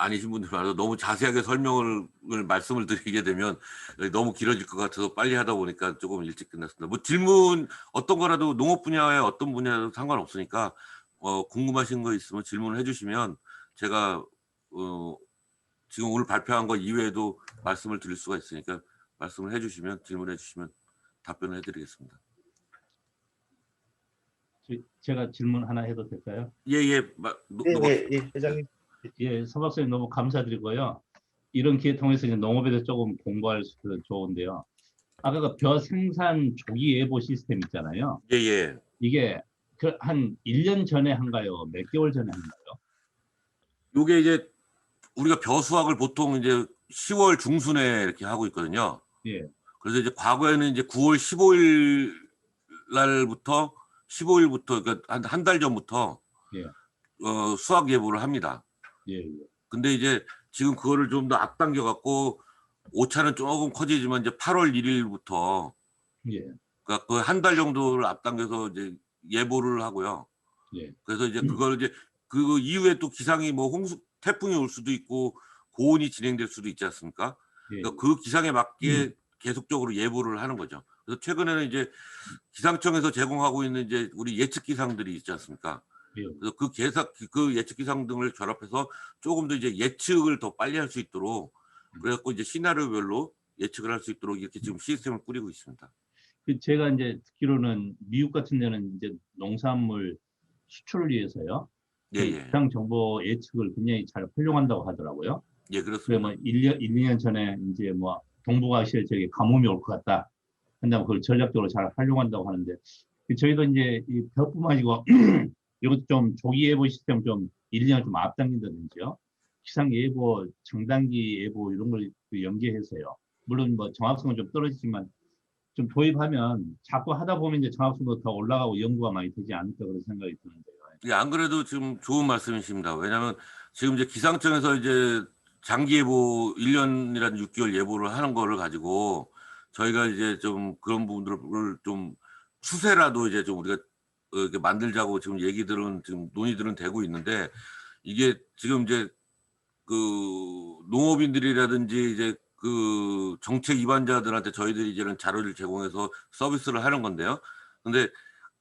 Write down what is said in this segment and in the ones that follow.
아니신 분들 많아서 너무 자세하게 설명을 말씀을 드리게 되면 너무 길어질 것 같아서 빨리 하다 보니까 조금 일찍 끝났습니다. 뭐 질문 어떤 거라도 농업 분야에 어떤 분야도 상관없으니까 궁금하신 거 있으면 질문을 해주시면 제가 지금 오늘 발표한 거 이외에도 말씀을 드릴 수가 있으니까 말씀을 해주시면 질문해 주시면 답변을 해드리겠습니다. 제가 질문 하나 해도 될까요? 예예. 회장님. 예, 서 박사님 너무 감사드리고요. 이런 기회 통해서 이제 농업에 대해서 조금 공부할 수 좋은데요. 아까 그 벼 생산 조기 예보 시스템 있잖아요. 예예. 이게 한 1년 전에 한가요? 몇 개월 전에 한가요? 요게 이제 우리가 벼 수확을 보통 이제 10월 중순에 이렇게 하고 있거든요. 예. 그래서 이제 과거에는 이제 9월 15일 날부터 15일부터 그러니까 한 달 전부터 예. 수확 예보를 합니다. 예. 근데 이제 지금 그거를 좀 더 앞당겨 갖고 오차는 조금 커지지만 이제 8월 1일부터 예. 그러니까 그 한 달 정도를 앞당겨서 이제 예보를 하고요. 예. 그래서 이제 그걸 이제 그 이후에 또 기상이 뭐 태풍이 올 수도 있고 고온이 진행될 수도 있지 않습니까? 예. 그러니까 그 기상에 맞게 계속적으로 예보를 하는 거죠. 그래서 최근에는 이제 기상청에서 제공하고 있는 이제 우리 예측 기상들이 있지 않습니까? 예. 그래서 그 예측 기상 등을 결합해서 조금 더 이제 예측을 더 빨리 할 수 있도록 그래갖고 이제 시나리오별로 예측을 할 수 있도록 이렇게 지금 시스템을 꾸리고 있습니다. 제가 이제 듣기로는 미국 같은 데는 이제 농산물 수출을 위해서요. 예예. 기상 정보 예측을 굉장히 잘 활용한다고 하더라고요. 예, 그래 그렇습니다. 뭐 1년, 2년 전에 이제 뭐 동북아시아에 저기 가뭄이 올 것 같다. 한다면 그걸 전략적으로 잘 활용한다고 하는데 저희도 이제 이 벼뿐만 아니고 이것도 좀 조기 예보 시스템 좀 1년 좀 앞당긴다든지요. 기상 예보, 정단기 예보 이런 걸 연계해서요. 물론 뭐 정확성은 좀 떨어지지만 좀 도입하면 자꾸 하다 보면 이제 정확성도 더 올라가고 연구가 많이 되지 않을까 그런 생각이 드는데요. 예, 안 그래도 지금 좋은 말씀이십니다. 왜냐하면 지금 이제 기상청에서 이제 장기 예보 1년이란 6개월 예보를 하는 거를 가지고 저희가 이제 좀 그런 부분들을 좀 추세라도 이제 좀 우리가 이렇게 만들자고 지금 얘기들은 지금 논의들은 되고 있는데 이게 지금 이제 그 농업인들이라든지 이제 그 정책 위반자들한테 저희들이 이제는 자료를 제공해서 서비스를 하는 건데요. 근데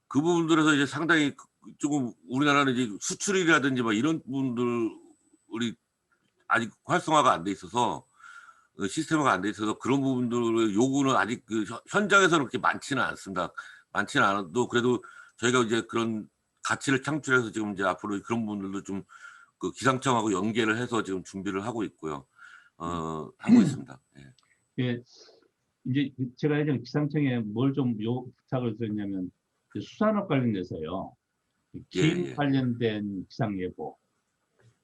그 부분들에서 이제 상당히 조금 우리나라는 이제 수출이라든지 막 이런 부분들이 아직 활성화가 안 돼 있어서 시스템화가 안 돼 있어서 그런 부분들의 요구는 아직 그 현장에서는 그렇게 많지는 않습니다. 많지는 않아도 그래도 저희가 이제 그런 가치를 창출해서 지금 이제 앞으로 그런 부분들도 좀 그 기상청하고 연계를 해서 지금 준비를 하고 있고요. 하고 있습니다. 예. 예, 이제 제가 예전 기상청에 뭘 좀 부탁을 드렸냐면 수산업 관련돼서요. 김 예. 관련된 기상 예보,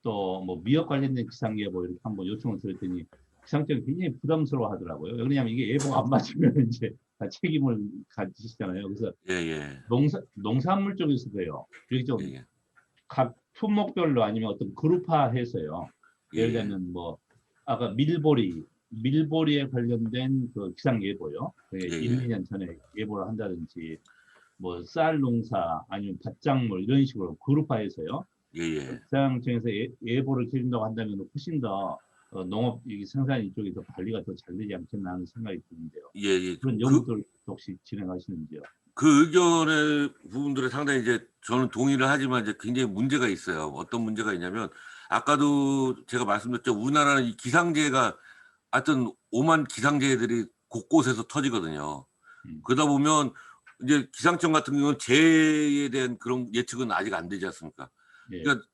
또 뭐 미역 관련된 기상 예보 이렇게 한번 요청을 드렸더니 기상청이 굉장히 부담스러워 하더라고요. 왜냐하면 이게 예보가 안 맞으면 이제 다 책임을 가지시잖아요. 그래서 예. 농산물 쪽에서도요. 이렇게 좀 예. 각 품목별로 아니면 어떤 그룹화해서요. 예를 들면 뭐 아까 밀보리에 관련된 그 기상 예보요. 1, 2년 전에 예보를 한다든지 뭐 쌀 농사 아니면 밭작물 이런 식으로 그룹화해서요. 기상청에서 예보를 해준다고 한다면 훨씬 더 농업 생산 이쪽이 더 관리가 더 잘 되지 않겠나 하는 생각이 드는데요. 예. 그런 연구들 혹시 진행하시는지요? 그 의견의 부분들에 상당히 이제 저는 동의를 하지만 이제 굉장히 문제가 있어요. 어떤 문제가 있냐면 아까도 제가 말씀드렸죠. 우리나라는 이 기상재해가 하여튼 오만 기상재해들이 곳곳에서 터지거든요. 그러다 보면 이제 기상청 같은 경우는 재해에 대한 그런 예측은 아직 안 되지 않습니까? 그러니까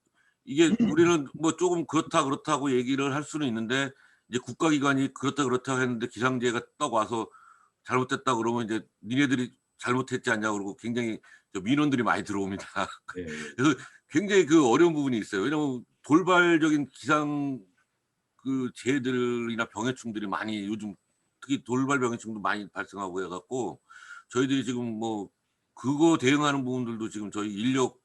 이게 우리는 뭐 조금 그렇다고 얘기를 할 수는 있는데 이제 국가기관이 그렇다고 했는데 기상재해가 떡 와서 잘못됐다 그러면 이제 니네들이 잘못했지 않냐 그러고 굉장히 민원들이 많이 들어옵니다. 그래서 굉장히 그 어려운 부분이 있어요. 왜냐하면 돌발적인 기상 그 재해들이나 병해충들이 많이 요즘 특히 돌발 병해충도 많이 발생하고 해갖고 저희들이 지금 뭐 그거 대응하는 부분들도 지금 저희 인력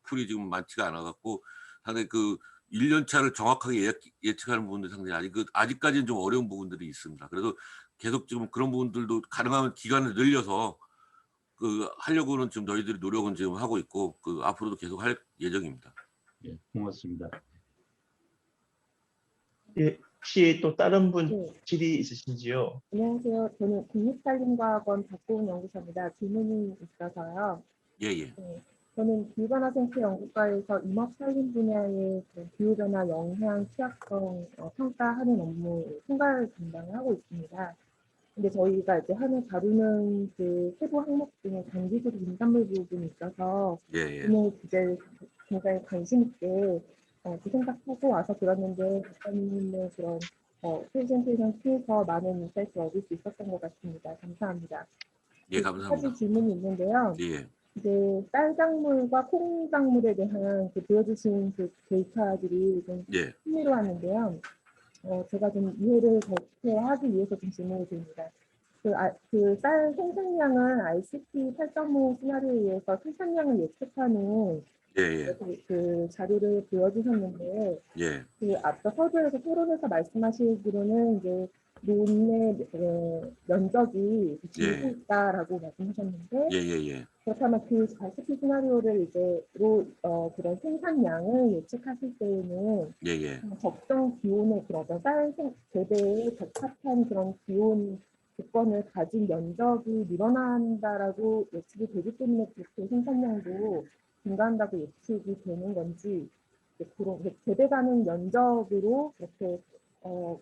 풀이 지금 많지가 않아갖고 상당히 그 1년 차를 정확하게 예측하는 부분들이 상당히 아직까지는 좀 어려운 부분들이 있습니다. 그래서 계속 지금 그런 부분들도 가능하면 기간을 늘려서 그 하려고는 지금 저희들이 노력은 지금 하고 있고 그 앞으로도 계속 할 예정입니다. 예, 고맙습니다. 예, 혹시 또 다른 분 네, 질의 있으신지요? 안녕하세요. 저는 국립산림과학원 박고은 연구사입니다. 질문이 있어서요. 예, 예. 네, 저는 기후변화 생태 연구과에서 임업산림 분야의 그 기후변화 영향 취약성 평가하는 업무 총괄 담당을 하고 있습니다. 근데 저희가 이제 하는 다루는 그 세부 항목 중에 단기술 민감물 부분이 있어서 예, 예. 오늘 주제를 굉장히 관심 있게 그 생각하고 와서 들었는데 박사님의 그런 프레젠테이션 통해서 많은 인사이트를 얻을 수 있었던 것 같습니다. 감사합니다. 예, 두 감사합니다. 가지 질문이 있는데요. 예, 이제 쌀작물과 콩작물에 대한 그 보여주신 그 데이터들이 좀 예, 흥미로웠는데요. 제가 좀 이해를 더 하기 위해서 좀 질문을 드립니다. 그 쌀 생산량을 RCP 8.5 시나리오에 의해서 생산량을 예측하는 예, 예, 그 자료를 보여주셨는데, 예, 그 앞서 서두에서 토론에서 말씀하시기로는 이제 논의 면적이 줄고 예, 있다라고 말씀하셨는데, 예, 예, 예, 그렇다면 그 RCP 시나리오를 그런 생산량을 예측하실 때에는 예, 예, 적정 기온의 그런 어떤 재배에 적합한 그런 기온 조건을 가진 면적이 늘어난다라고 예측이 되기 때문에 그렇게 생산량도 증가한다고 예측이 되는 건지 그런 재배 가능 면적으로 그렇게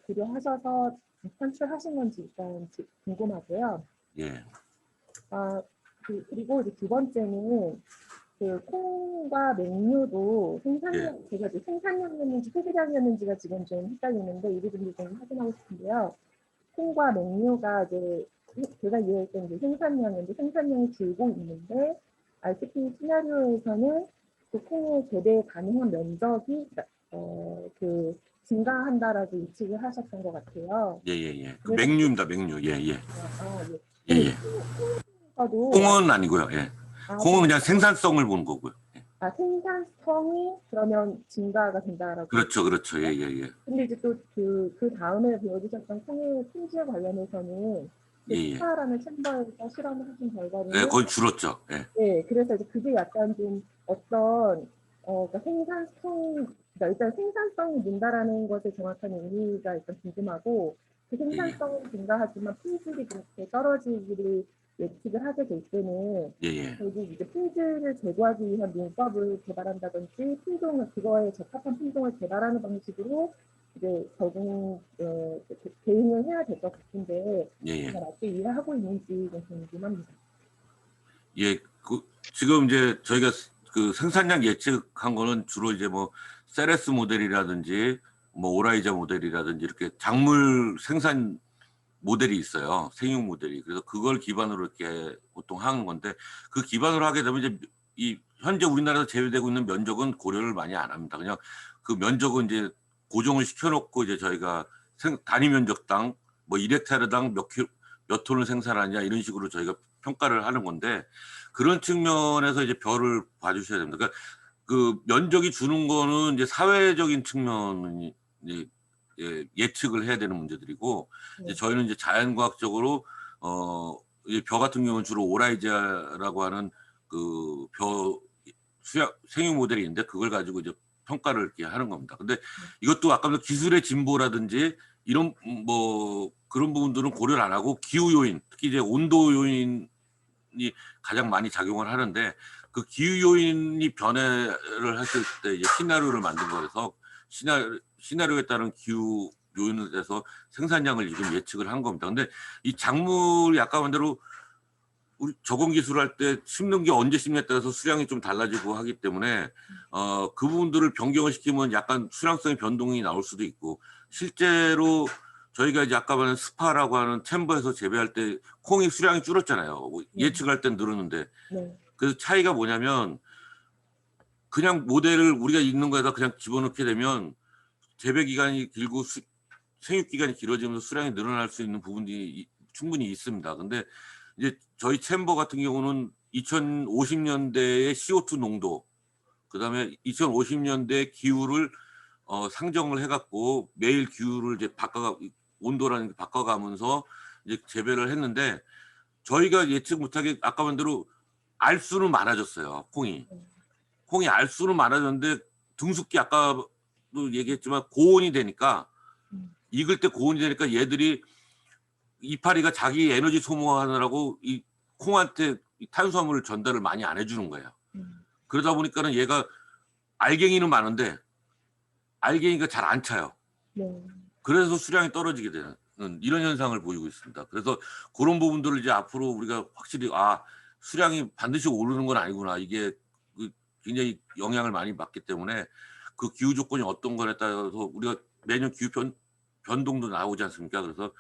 고려하셔서 산출하신 건지 일단 궁금하고요. 예, 그리고 이제 두 번째는 그 콩과 맹류도 예, 제가 이제 생산량이었는지 소비량이었는지가 지금 좀 헷갈리는데 이 부분을 좀 확인하고 싶은데요. 콩과 맹류가 이제 제가 이해했던 게 생산량인데 생산량이 줄고 있는데 RCP 시나리오에서는 그 콩의 재배 가능한 면적이 그 증가한다라고 예측을 하셨던 것 같아요. 예, 예, 예. 그 그래서 meg류입니다, meg류. 예, 예, 예. 예, 그럼 예. 콩에서도 콩은 아니고요. 예. 콩은 그냥 생산성을 보는 거고요. 예. 생산성이 그러면 증가가 된다라고. 그렇죠, 그렇죠. 예, 예, 예, 근데 이제 또 그 다음에 보여주셨던 콩의 품질 관련해서는 예, 예. 스파라는 챔버에서 실험을 하신 예, 결과로는 거의 줄었죠. 예, 그래서 이제 그게 약간 좀 어떤 그러니까 그러니까 일단 생산성이 는다라는 것에 정확한 의미가 일단 궁금하고 그 예, 예, 생산성은 증가하지만 품질이 그렇게 떨어지기를 예측을 하게 될 때는 예, 예, 결국 이제 품질을 제고하기 위한 농법을 개발한다든지 그거에 적합한 품종을 개발하는 방식으로 이제 적응 대응을 해야 될 것 같은데 예, 예. 제가 맞게 이해하고 있는지 좀 궁금합니다. 예, 지금 이제 저희가 그 생산량 예측한 거는 주로 이제 뭐 세레스 모델이라든지 뭐 오라이자 모델이라든지 이렇게 작물 생산 모델이 있어요. 생육 모델이. 그래서 그걸 기반으로 이렇게 보통 하는 건데 그 기반으로 하게 되면 이제 이 현재 우리나라에서 제외되고 있는 면적은 고려를 많이 안 합니다. 그냥 그 면적은 이제 고정을 시켜놓고 이제 저희가 단위 면적당 뭐 1헥타르당 몇 톤을 생산하냐 이런 식으로 저희가 평가를 하는 건데 그런 측면에서 이제 별을 봐주셔야 됩니다. 그러니까 그 면적이 주는 거는 이제 사회적인 측면이 예측을 해야 되는 문제들이고 이제 저희는 이제 자연과학적으로 이제 벼 같은 경우는 주로 오라이자라고 하는 그 벼 생육 모델이 있는데 그걸 가지고 이제 평가를 이렇게 하는 겁니다. 근데 이것도 아까 기술의 진보라든지 이런 뭐 그런 부분들은 고려를 안 하고 기후 요인, 특히 이제 온도 요인이 가장 많이 작용을 하는데 그 기후 요인이 변화를 했을 때 이제 시나리오를 만든 거라서 시나리오에 따른 기후 요인에 대해서 생산량을 지금 예측을 한 겁니다. 근데 이 작물이 아까 말 대로 우리 저건 기술할 때 심는 게 언제 심냐에 따라서 수량이 좀 달라지고 하기 때문에 그 부분들을 변경을 시키면 약간 수량성의 변동이 나올 수도 있고 실제로 저희가 이제 아까 말한 스파라고 하는 챔버에서 재배할 때 콩이 수량이 줄었잖아요. 뭐 예측할 땐 늘었는데 네. 그래서 차이가 뭐냐면 그냥 모델을 우리가 있는 거에다 그냥 집어넣게 되면 재배 기간이 길고 생육 기간이 길어지면서 수량이 늘어날 수 있는 부분이 충분히 있습니다. 근데 이제 저희 챔버 같은 경우는 2050년대의 CO2 농도, 그다음에 2050년대 기후를 상정을 해갖고 매일 기후를 이제 온도라는 게 바꿔가면서 이제 재배를 했는데 저희가 예측 못하게 아까 만 대로 알수는 많아졌어요. 콩이 알수는 많아졌는데 등숙기 아까도 얘기했지만 고온이 되니까 익을 때 고온이 되니까 얘들이 이파리가 자기 에너지 소모하느라고 이 콩한테 이 탄수화물 전달을 많이 안 해주는 거예요. 그러다 보니까는 얘가 알갱이는 많은데 알갱이가 잘 안 차요. 네. 그래서 수량이 떨어지게 되는 이런 현상을 보이고 있습니다. 그래서 그런 부분들을 이제 앞으로 우리가 확실히 수량이 반드시 오르는 건 아니구나. 이게 굉장히 영향을 많이 받기 때문에 그 기후 조건이 어떤 거에 따라서 우리가 매년 기후 변동도 나오지 않습니까? 그래서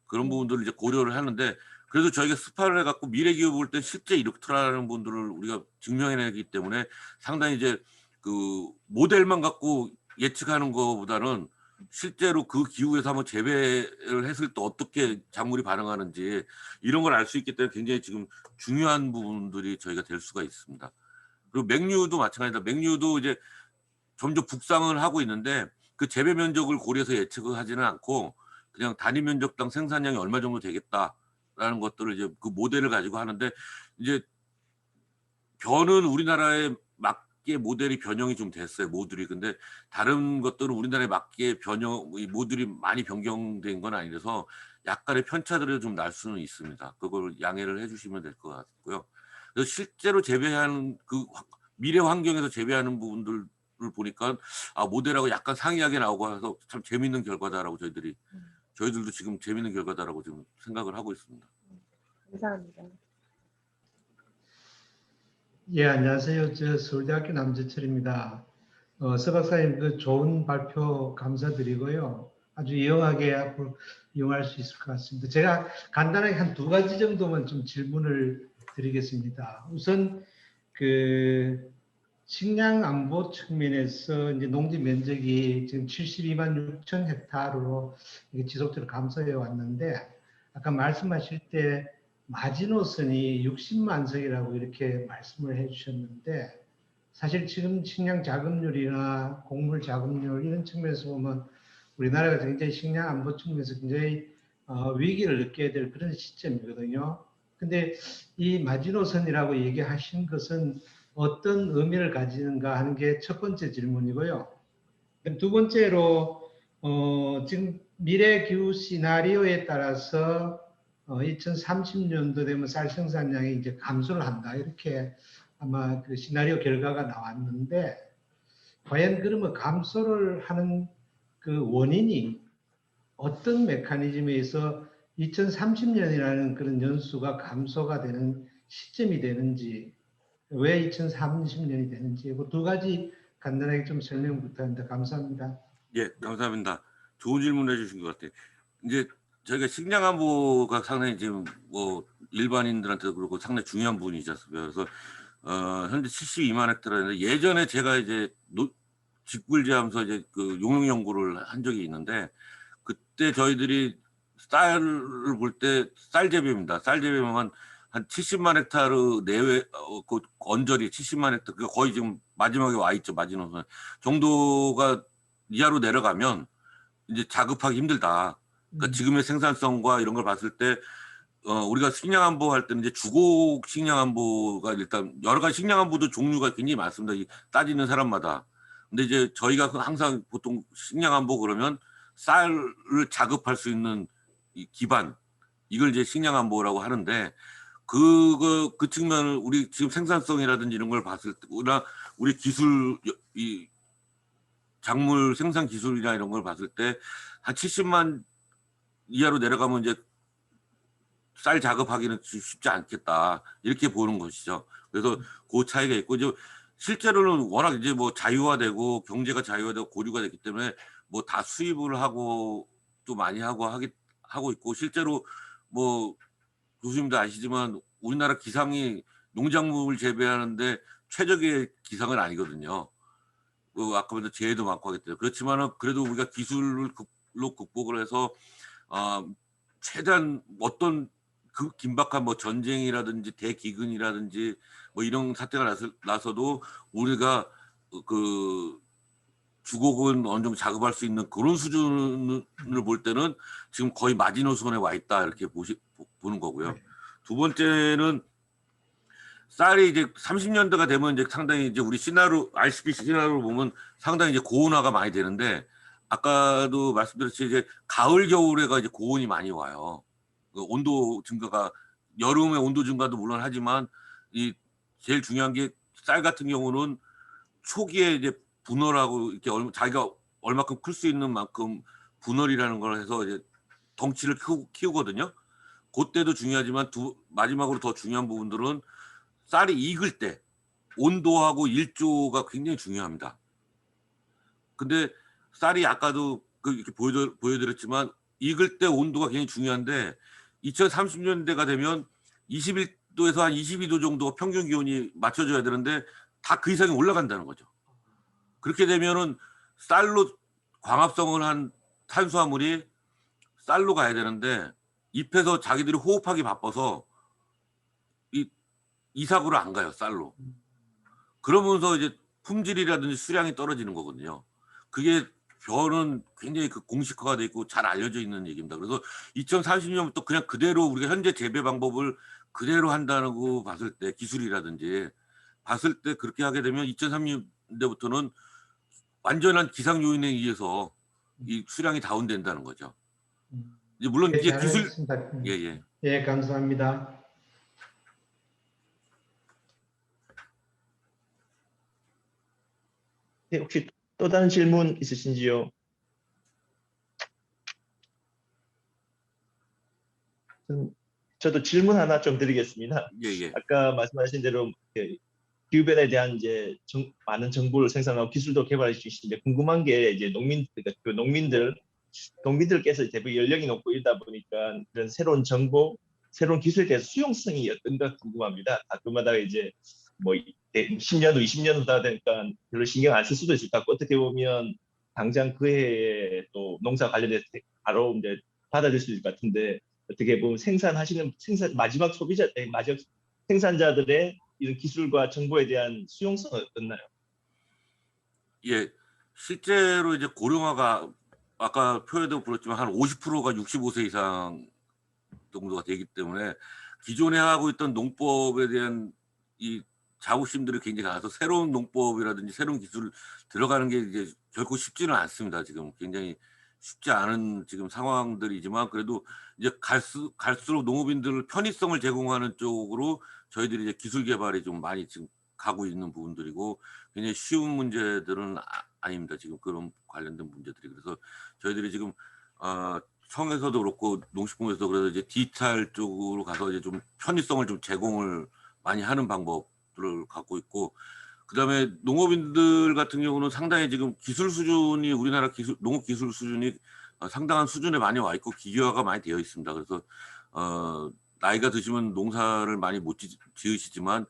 그런 부분들을 이제 고려를 하는데 그래도 저희가 스파를 해갖고 미래 기후 볼 때 실제 이렇더라는 분들을 우리가 증명해내기 때문에 상당히 이제 그 모델만 갖고 예측하는 것보다는 실제로 그 기후에서 한번 재배를 했을 때 어떻게 작물이 반응하는지 이런 걸 알 수 있기 때문에 굉장히 지금 중요한 부분들이 저희가 될 수가 있습니다. 그리고 맹류도 마찬가지다. 맹류도 이제 점점 북상을 하고 있는데 그 재배 면적을 고려해서 예측을 하지는 않고 그냥 단위 면적당 생산량이 얼마 정도 되겠다라는 것들을 이제 그 모델을 가지고 하는데 이제 변은 우리나라에 맞게 모델이 변형이 좀 됐어요. 모듈이. 근데 다른 것들은 우리나라에 맞게 이 모듈이 많이 변경된 건 아니라서 약간의 편차들이 좀 날 수는 있습니다. 그걸 양해를 해주시면 될 것 같고요. 그래서 실제로 재배하는 그 미래 환경에서 재배하는 부분들을 보니까 모델하고 약간 상이하게 나오고 해서 참 재밌는 결과다라고 저희들도 지금 재밌는 결과다라고 지금 생각을 하고 있습니다. 감사합니다. 예, 안녕하세요. 저 서울대학교 남재철입니다. 서 박사님 그 좋은 발표 감사드리고요. 아주 유용하게 앞으로 이용할 수 있을 것 같습니다. 제가 간단하게 한 2가지 정도만 좀 질문을 드리겠습니다. 우선 그 식량 안보 측면에서 이제 농지 면적이 지금 72만 6천 헥타르로 이게 지속적으로 감소해 왔는데 아까 말씀하실 때 마지노선이 60만 석이라고 이렇게 말씀을 해주셨는데 사실 지금 식량 자급률이나 곡물 자급률 이런 측면에서 보면 우리나라가 굉장히 식량 안보 측면에서 굉장히 위기를 느껴야 될 그런 시점이거든요. 근데 이 마지노선이라고 얘기하신 것은 어떤 의미를 가지는가 하는 게 첫 번째 질문이고요. 두 번째로 지금 미래 기후 시나리오에 따라서 2030년도 되면 쌀 생산량이 이제 감소를 한다. 이렇게 아마 그 시나리오 결과가 나왔는데, 과연 그러면 감소를 하는 그 원인이 어떤 메커니즘에 의해서 2030년이라는 그런 연수가 감소가 되는 시점이 되는지, 왜 2030년이 되는지, 그 2가지 간단하게 좀 설명 부탁합니다. 감사합니다. 예, 감사합니다. 좋은 질문 해주신 것 같아요. 이제 저희가 식량 안보가 상당히 지금 뭐 일반인들한테도 그렇고 상당히 중요한 부분이지 않습니까? 그래서 현재 72만 헥타르인데 예전에 제가 이제 직불제하면서 이제 그 용역 연구를 한 적이 있는데 그때 저희들이 쌀을 볼 때 쌀 재배입니다. 쌀 재배만 한 70만 헥타르 내외 그 언저리 70만 헥타르 그러니까 거의 지금 마지막에 와 있죠. 마지노선 정도가 이하로 내려가면 이제 자급하기 힘들다. 그러니까 지금의 생산성과 이런 걸 봤을 때 우리가 식량 안보 할 때는 이제 주곡 식량 안보가 일단 여러 가지 식량 안보도 종류가 굉장히 많습니다. 따지는 사람마다. 근데 이제 저희가 항상 보통 식량 안보 그러면 쌀을 자급할 수 있는 이 기반 이걸 이제 식량 안보라고 하는데 그 측면을 우리 지금 생산성이라든지 이런 걸 봤을 때나 우리 기술 이 작물 생산 기술이나 이런 걸 봤을 때 한 70만 이하로 내려가면 이제 쌀 작업하기는 쉽지 않겠다 이렇게 보는 것이죠. 그래서 그 차이가 있고 이제 실제로는 워낙 이제 뭐 자유화되고 경제가 자유화되고 고류가 됐기 때문에 뭐 다 수입을 하고 또 많이 하고 있고 실제로 뭐 교수님도 아시지만 우리나라 기상이 농작물 재배하는데 최적의 기상은 아니거든요. 아까 먼저 재해도 많고 하기 때문에 그렇지만은 그래도 우리가 기술로 극복을 해서 최대한 어떤 그 긴박한 뭐 전쟁이라든지 대기근이라든지 뭐 이런 사태가 나서도 우리가 그 주곡은 어느 정도 자급할 수 있는 그런 수준을 볼 때는 지금 거의 마지노선에 와 있다 이렇게 보는 거고요. 두 번째는 쌀이 이제 30년대가 되면 이제 상당히 이제 우리 시나리오 RCP 시나리오를 보면 상당히 이제 고온화가 많이 되는데 아까도 말씀드렸듯이 이제 가을 겨울에가 이제 고온이 많이 와요. 그 온도 증가가 여름에 온도 증가도 물론 하지만 이 제일 중요한 게 쌀 같은 경우는 초기에 이제 분월하고 이렇게 자기가 얼마큼 클 수 있는 만큼 분월이라는 걸 해서 이제 덩치를 키우거든요. 그때도 중요하지만 마지막으로 더 중요한 부분들은 쌀이 익을 때 온도하고 일조가 굉장히 중요합니다. 근데 쌀이 아까도 이렇게 보여드렸지만 익을 때 온도가 굉장히 중요한데 2030년대가 되면 21도에서 한 22도 정도 평균 기온이 맞춰져야 되는데 다 그 이상이 올라간다는 거죠. 그렇게 되면은 쌀로 광합성을 한 탄수화물이 쌀로 가야 되는데 잎에서 자기들이 호흡하기 바빠서 이삭으로 안 가요, 쌀로. 그러면서 이제 품질이라든지 수량이 떨어지는 거거든요. 그게 별은 굉장히 그 공식화가 돼 있고 잘 알려져 있는 얘기입니다. 그래서 2030년부터 그냥 그대로 우리가 현재 재배 방법을 그대로 한다는 거 봤을 때 기술이라든지 봤을 때 그렇게 하게 되면 2030년대부터는 완전한 기상 요인에 의해서 이 수량이 다운된다는 거죠. 이제 물론 네, 이게 기술 잘하셨습니다. 예예. 예, 감사합니다. 네, 혹시 또 다른 질문 있으신지요? 저도 질문 하나 좀 드리겠습니다. 예예. 아까 말씀하신 대로 기후변화에 대한 이제 많은 정보를 생산하고 기술도 개발해 주시는데 궁금한 게 이제 농민들께서 대부분 연령이 높고 이러다 보니까 이런 새로운 정보, 새로운 기술에 대해서 수용성이 어떤가 궁금합니다. 가끔마다 이제 뭐 10년 후, 20년 후다 되니까 별로 신경 안 쓸 수도 있을 것 같고 어떻게 보면 당장 그 해에 또 농사 관련해서 바로 이제 받아들일 수 있을 것 같은데 어떻게 보면 마지막 마지막 생산자들의 이런 기술과 정보에 대한 수용성은 어떻나요? 예. 실제로 이제 고령화가 아까 표에도 불렀지만 한 50%가 65세 이상 정도가 되기 때문에 기존에 하고 있던 농법에 대한 이 자부심들이 굉장히 강해서 새로운 농법이라든지 새로운 기술 들어가는 게 이제 결코 쉽지는 않습니다. 지금 굉장히 쉽지 않은 지금 상황들이지만 그래도 이제 갈수록 농업인들 편의성을 제공하는 쪽으로 저희들이 이제 기술 개발이 좀 많이 지금 가고 있는 부분들이고 굉장히 쉬운 문제들은 아닙니다. 지금 그런 관련된 문제들이. 그래서 저희들이 지금 청에서도 그렇고 농식품에서도 그래서 이제 디지털 쪽으로 가서 이제 좀 편의성을 좀 제공을 많이 하는 방법들을 갖고 있고 그다음에 농업인들 같은 경우는 상당히 지금 기술 수준이 우리나라 농업 기술 수준이 상당한 수준에 많이 와 있고 기계화가 많이 되어 있습니다. 그래서 나이가 드시면 농사를 많이 못 지으시지만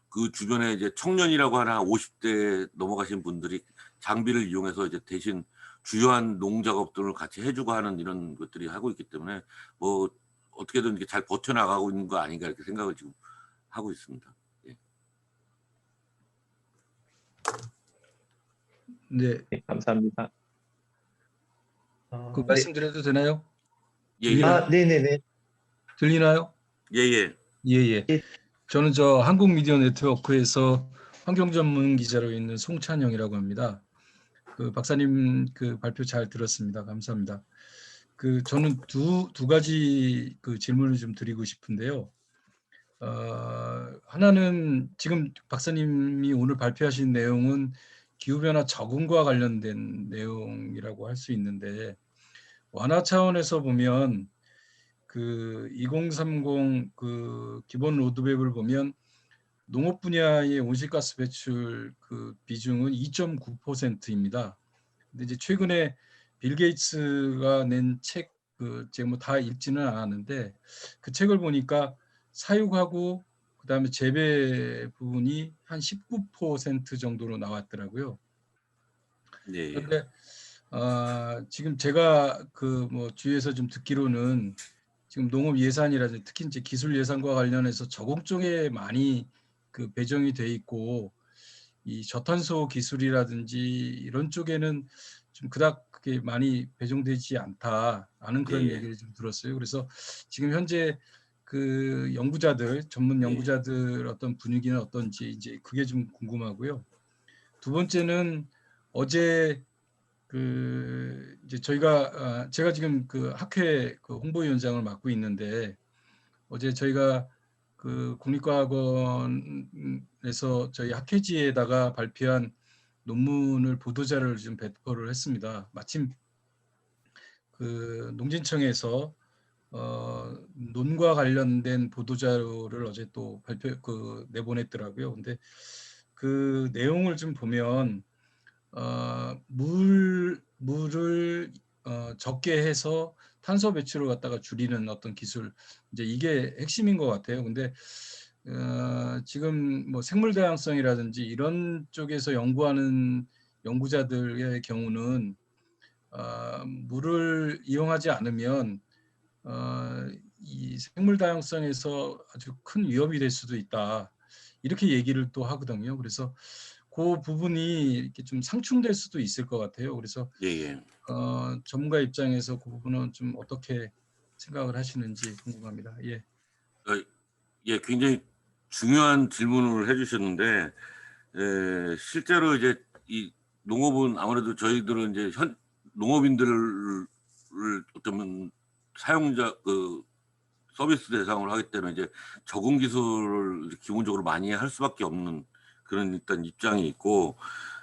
그 주변에 이제 청년이라고 하는 한 50대 넘어가신 분들이 장비를 이용해서 이제 대신 주요한 농작업들을 같이 해주고 하는 이런 것들이 하고 있기 때문에 뭐 어떻게든 이렇게 잘 버텨나가고 있는 거 아닌가 이렇게 생각을 지금 하고 있습니다. 예. 네, 네, 감사합니다. 그 말씀드려도 되나요? 예, 예. 네네네. 들리나요? 예, 예. 예. 저는 저 한국미디어 네트워크에서 환경 전문 기자로 있는 송찬영이라고 합니다. 그 박사님 그 발표 잘 들었습니다. 감사합니다. 그 저는 두 가지 그 질문을 좀 드리고 싶은데요. 하나는 지금 박사님이 오늘 발표하신 내용은 기후변화 적응과 관련된 내용이라고 할 수 있는데 완화 차원에서 보면 그 2030 그 기본 로드맵을 보면 농업 분야의 온실가스 배출 그 비중은 2.9%입니다. 근데 이제 최근에 빌 게이츠가 낸 책 그 제가 뭐 다 읽지는 않았는데 그 책을 보니까 사육하고 그다음에 재배 부분이 한 19% 정도로 나왔더라고요. 네. 그런데 지금 제가 그 뭐 주위에서 좀 듣기로는 지금 농업 예산이라든지 특히 이제 기술 예산과 관련해서 적응 쪽에 많이 그 배정이 돼 있고 이 저탄소 기술이라든지 이런 쪽에는 좀 그닥 그게 많이 배정되지 않다라는 그런 예. 얘기를 좀 들었어요. 그래서 지금 현재 그 연구자들, 전문 연구자들 어떤 분위기는 어떤지 이제 그게 좀 궁금하고요. 두 번째는 어제 그 이제 저희가 제가 지금 그 학회 그 홍보위원장을 맡고 있는데 어제 저희가 그 국립과학원에서 저희 학회지에다가 발표한 논문을 보도자료를 좀 배포를 했습니다. 마침 그 농진청에서 논과 관련된 보도자료를 어제 또 내보냈더라고요. 근데 그 내용을 좀 보면 물을 적게 해서 탄소 배출을 갖다가 줄이는 어떤 기술, 이제 이게 핵심인 것 같아요. 근데 지금 뭐 생물 다양성이라든지 이런 쪽에서 연구하는 연구자들의 경우는 물을 이용하지 않으면 이 생물 다양성에서 아주 큰 위협이 될 수도 있다, 이렇게 얘기를 또 하거든요. 그래서 그 부분이 이렇게 좀 상충될 수도 있을 것 같아요. 그래서 예. 전문가 입장에서 그 부분은 좀 어떻게 생각을 하시는지 궁금합니다. 예. 예, 굉장히 중요한 질문을 해주셨는데, 실제로 이제 이 농업은 아무래도 저희들은 이제 농업인들을 어쩌면 사용자 서비스 대상으로 하기 때문에 이제 적응 기술을 기본적으로 많이 할 수밖에 없는 그런 일단 입장이 있고,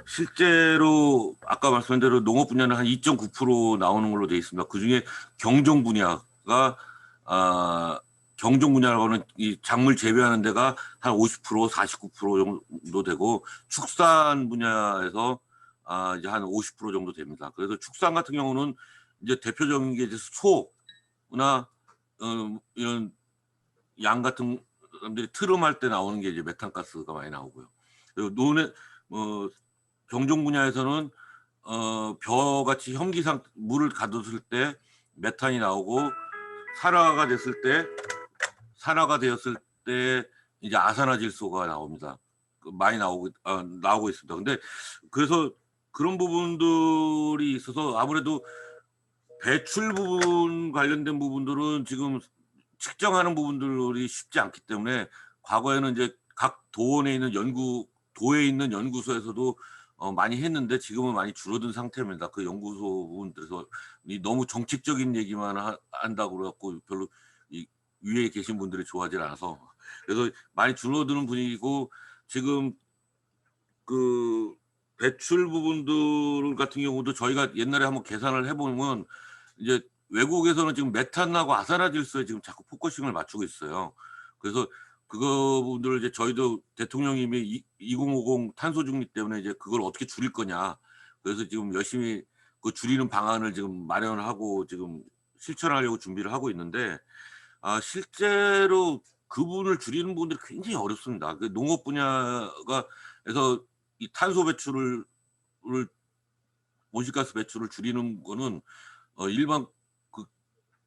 실제로 아까 말씀한 대로 농업 분야는 한 2.9% 나오는 걸로 되어 있습니다. 그 중에 경종 분야가 경종 분야라고는 이 작물 재배하는 데가 한 50%, 49% 정도 되고, 축산 분야에서 이제 한 50% 정도 됩니다. 그래서 축산 같은 경우는 이제 대표적인 게 이제 소나 이런 양 같은 사람들이 트름할 때 나오는 게 이제 메탄가스가 많이 나오고요. 그리고 경종 분야에서는 벼같이 물을 가뒀을 때 메탄이 나오고, 산화가 되었을 때 이제 아산화질소가 나옵니다. 많이 나오고 있습니다. 근데 그래서 그런 부분들이 있어서 아무래도 배출 부분 관련된 부분들은 지금 측정하는 부분들이 쉽지 않기 때문에, 과거에는 이제 각 도에 있는 연구소에서도 많이 했는데 지금은 많이 줄어든 상태입니다. 그 연구소 부분들에서 너무 정책적인 얘기만 한다고 그래갖고 별로 위에 계신 분들이 좋아하지 않아서, 그래서 많이 줄어드는 분위기고, 지금 그 배출 부분들 같은 경우도 저희가 옛날에 한번 계산을 해보면 이제 외국에서는 지금 메탄하고 아산화질소에 지금 자꾸 포커싱을 맞추고 있어요. 그래서 그거 부분들을 이제 저희도 대통령님이 2050 탄소 중립 때문에 이제 그걸 어떻게 줄일 거냐, 그래서 지금 열심히 그 줄이는 방안을 지금 마련하고 지금 실천하려고 준비를 하고 있는데, 실제로 그분을 줄이는 부분들이 굉장히 어렵습니다. 그 농업 분야에서 이 탄소 배출을 온실가스 배출을 줄이는 거는 일반 그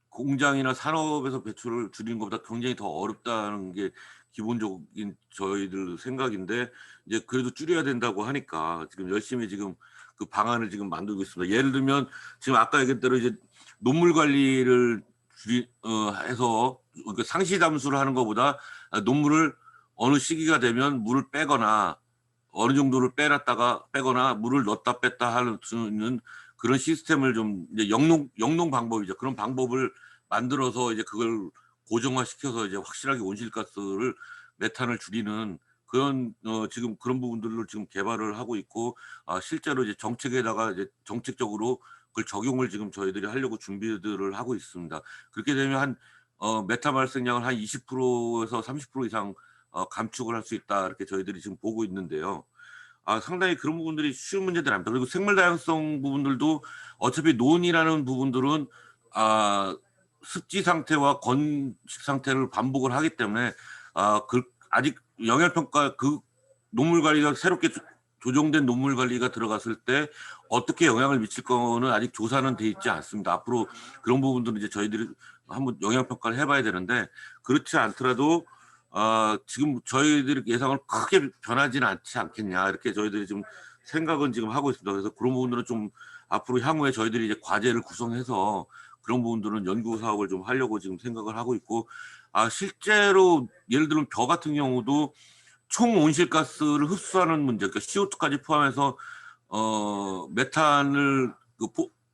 공장이나 산업에서 배출을 줄이는 것보다 굉장히 더 어렵다는 게 기본적인 저희들 생각인데, 이제 그래도 줄여야 된다고 하니까 지금 열심히 지금 그 방안을 지금 만들고 있습니다. 예를 들면 지금 아까 얘기한 대로 이제 논물 관리를 해서 그 상시 담수를 하는 것보다 논물을 어느 시기가 되면 물을 빼거나 어느 정도를 빼거나 물을 넣었다 뺐다 할 수 있는 그런 시스템을 좀 이제 영농 방법이죠. 그런 방법을 만들어서 이제 그걸 고정화시켜서 이제 확실하게 온실가스를 메탄을 줄이는 그런 지금 그런 부분들을 지금 개발을 하고 있고, 실제로 이제 정책에다가 이제 정책적으로 그걸 적용을 지금 저희들이 하려고 준비들을 하고 있습니다. 그렇게 되면 한 메탄 발생량을 한 20%에서 30% 이상 감축을 할 수 있다, 이렇게 저희들이 지금 보고 있는데요. 상당히 그런 부분들이 쉬운 문제들이 아닙니다. 그리고 생물 다양성 부분들도 어차피 논이라는 부분들은 습지 상태와 건식 상태를 반복을 하기 때문에 아직 영향평가 논물 관리가 새롭게 조정된 논물 관리가 들어갔을 때 어떻게 영향을 미칠 거는 아직 조사는 돼 있지 않습니다. 앞으로 그런 부분들은 이제 저희들이 한번 영향평가를 해봐야 되는데, 그렇지 않더라도 지금 저희들이 예상을 크게 변하지는 않지 않겠냐, 이렇게 저희들이 지금 생각은 지금 하고 있습니다. 그래서 그런 부분들은 좀 앞으로 향후에 저희들이 이제 과제를 구성해서 그런 부분들은 연구 사업을 좀 하려고 지금 생각을 하고 있고, 실제로 예를 들면 벼 같은 경우도 총 온실가스를 흡수하는 문제, 그러니까 CO2까지 포함해서 메탄을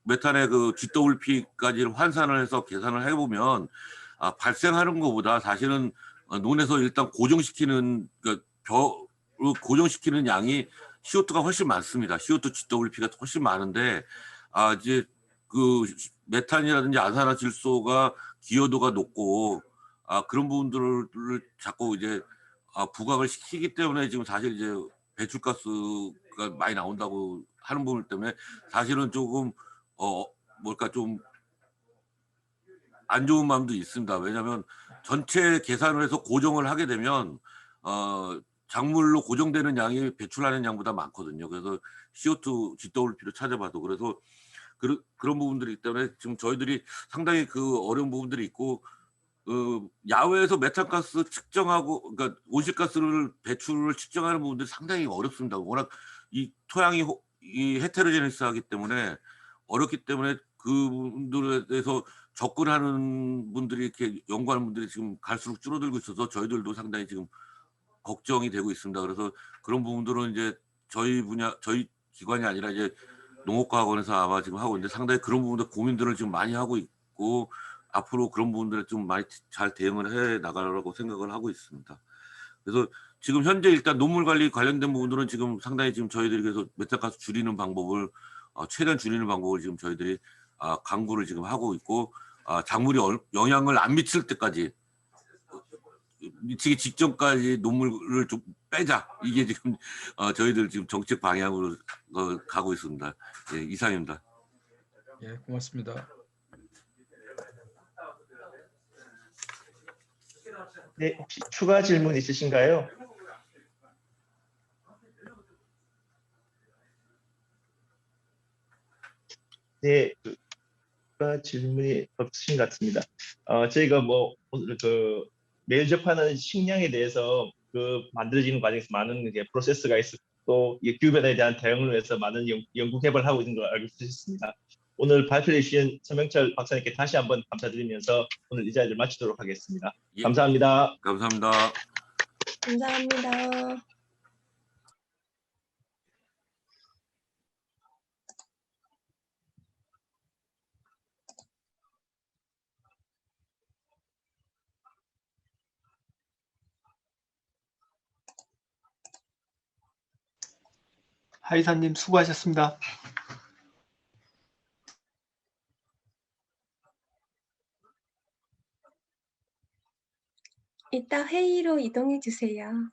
메탄의 그 GWP까지를 환산을 해서 계산을 해보면 발생하는 것보다 사실은 논에서 일단 고정시키는 고정시키는 양이 CO2가 훨씬 많습니다. CO2 GWP가 훨씬 많은데 이제 그 메탄이라든지 안산화질소가 기여도가 높고 그런 부분들을 자꾸 이제 부각을 시키기 때문에 지금 사실 이제 배출가스가 많이 나온다고 하는 부분 때문에 사실은 조금 뭘까 좀 안 좋은 마음도 있습니다. 왜냐하면 전체 계산을 해서 고정을 하게 되면 작물로 고정되는 양이 배출하는 양보다 많거든요. 그래서 CO2 GWP를 찾아봐도 그래서 그런 부분들이 있기 때문에 지금 저희들이 상당히 그 어려운 부분들이 있고 야외에서 메탄가스 측정하고 그러니까 온실가스를 배출을 측정하는 부분들이 상당히 어렵습니다. 워낙 이 토양이 이 헤테로제니스하기 때문에 어렵기 때문에 그 부분들에 대해서 접근하는 분들이 이렇게 연구하는 분들이 지금 갈수록 줄어들고 있어서 저희들도 상당히 지금 걱정이 되고 있습니다. 그래서 그런 부분들은 이제 저희 기관이 아니라 이제 농업과학원에서 아마 지금 하고 있는데 상당히 그런 부분들 고민들을 지금 많이 하고 있고 앞으로 그런 부분들에 좀 많이 잘 대응을 해 나가려고 생각을 하고 있습니다. 그래서 지금 현재 일단 논물 관리 관련된 부분들은 지금 상당히 지금 저희들이 그래서 메탄가스 줄이는 방법을 최대한 줄이는 방법을 지금 저희들이 강구를 지금 하고 있고 작물이 영향을 안 미칠 때까지 미치기 직전까지 논물을 좀 빼자 이게 지금 저희들 지금 정책 방향으로 가고 있습니다. 예, 이상입니다. 예, 고맙습니다. 네, 혹시 추가 질문 있으신가요? 네, 추가 질문이 없으신 것 같습니다. 저희가 뭐 오늘 그 매일 접하는 식량에 대해서 그 만들어지는 과정에서 많은 이제 프로세스가 있었고 기후 변화에 대한 대응을 위해서 많은 연구 개발을 하고 있는 걸 알고 있습니다. 오늘 발표해 주신 서명철 박사님께 다시 한번 감사드리면서 오늘 이 자리를 마치도록 하겠습니다. 예. 감사합니다. 감사합니다. 감사합니다. 하이사님 수고하셨습니다. 이따 회의로 이동해 주세요.